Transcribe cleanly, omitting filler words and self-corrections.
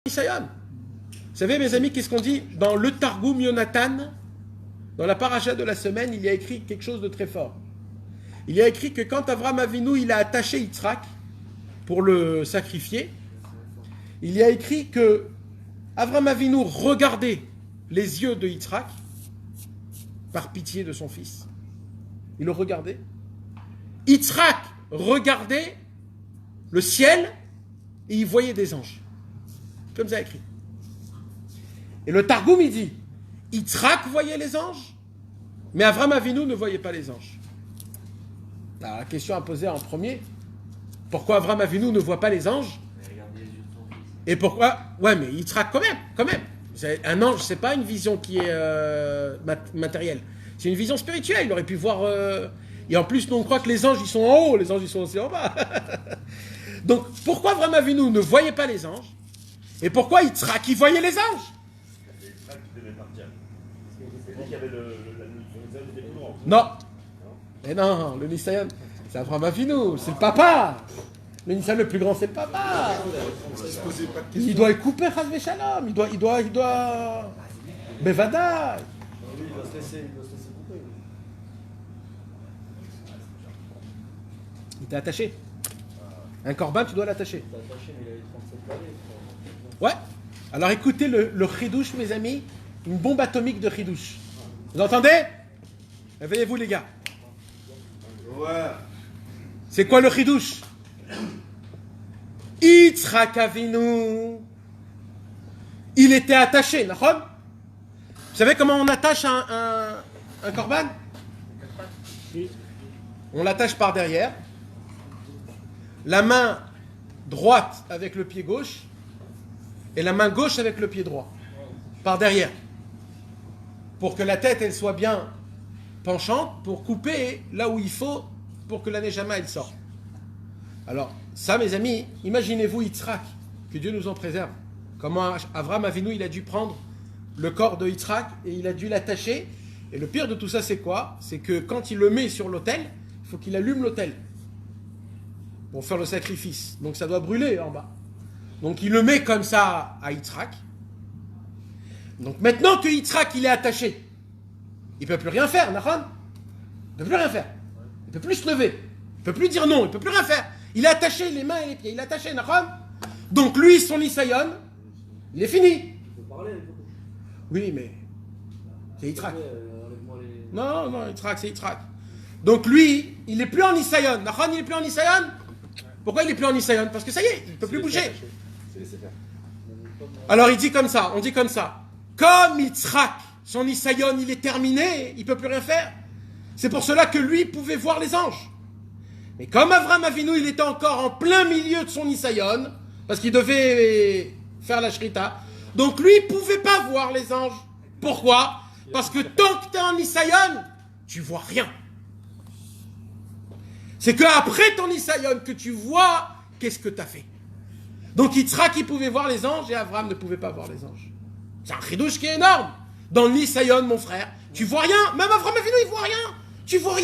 Nisayon. Vous savez, mes amis, qu'est-ce qu'on dit dans le Targum Yonatan, dans la paracha de la semaine, il y a écrit quelque chose de très fort. Il y a écrit que quand Avram Avinu il a attaché Yitzhak pour le sacrifier, il y a écrit que Avram Avinu regardait les yeux de Yitzhak par pitié de son fils. Il le regardait. Yitzhak regardait le ciel et il voyait des anges. Comme ça écrit. Et le Targum il dit, Yitzhak voyait les anges, mais Avram Avinu ne voyait pas les anges. Alors, la question à poser en premier, pourquoi Avram Avinu ne voit pas les anges? Et pourquoi? Ouais, mais Yitzhak quand même. Un ange, c'est pas une vision qui est matérielle. C'est une vision spirituelle. Il aurait pu voir. Et en plus, nous on croit que les anges ils sont en haut, les anges ils sont aussi en bas. Donc, pourquoi Avram Avinu ne voyait pas les anges? Et pourquoi Yitzhak il voyait les anges? C'est Yitzhak qui devait partir. C'est lui qui avait le découvert. Non. Mais non, le Nisayon, c'est Avram Avinu, c'est le papa. Le Nisayon le plus grand, c'est le papa. Il doit couper Chas Shalom. Il doit. Bevada. Il doit se laisser couper. Il t'a attaché. Un corban, tu dois l'attacher. Il t'a attaché, mais il avait 37 balais. Ouais. Alors écoutez le chidouche, mes amis. Une bombe atomique de chidouche. Vous entendez? Réveillez-vous, les gars. Ouais. C'est quoi le chidouche? Yitzhak Avinu, il était attaché, d'accord? Vous savez comment on attache un corban? On l'attache par derrière. La main droite avec le pied gauche et la main gauche avec le pied droit. Par derrière. Pour que la tête, elle soit bien penchante, pour couper là où il faut, pour que la Neshama, elle sorte. Alors, ça, mes amis, imaginez-vous Yitzhak, que Dieu nous en préserve. Comment Avram Avinu, il a dû prendre le corps de Yitzhak et il a dû l'attacher. Et le pire de tout ça, c'est quoi? C'est que quand il le met sur l'autel, il faut qu'il allume l'autel pour faire le sacrifice. Donc ça doit brûler en bas. Donc il le met comme ça à Yitzhak. Donc maintenant que Yitzhak, il est attaché, il ne peut plus rien faire, Nahon. Il ne peut plus rien faire. Il ne peut plus se lever. Il ne peut plus dire non, il ne peut plus rien faire. Il est attaché les mains et les pieds. Il est attaché, Nahon. Donc lui, son Nisayon, il est fini. Il faut parler avec vous. Oui, mais c'est Yitzhak. Enlève-moi les... Non, Yitzhak, c'est Yitzhak. Donc lui, il n'est plus en Nisayon. Nahon, il n'est plus en Nisayon. Pourquoi il n'est plus en Nisayon? Parce que ça y est, il ne peut plus bouger. C'est laissé faire. Alors il dit comme ça, on dit comme ça. Comme Yitzhak, son Nisayon, il est terminé, il ne peut plus rien faire. C'est pour cela que lui pouvait voir les anges. Mais comme Avram Avinu, il était encore en plein milieu de son Nisayon, parce qu'il devait faire la shrita, donc lui, il ne pouvait pas voir les anges. Pourquoi? Parce que tant que tu es en Nisayon, tu vois rien. C'est qu'après ton Nisayon que tu vois qu'est-ce que tu as fait. Donc Yitzhak, il pouvait voir les anges et Avram ne pouvait pas voir les anges. C'est un chidouche qui est énorme. Dans le Nisayon, mon frère, tu vois rien. Même Avram Avinu, il voit rien. Tu vois rien.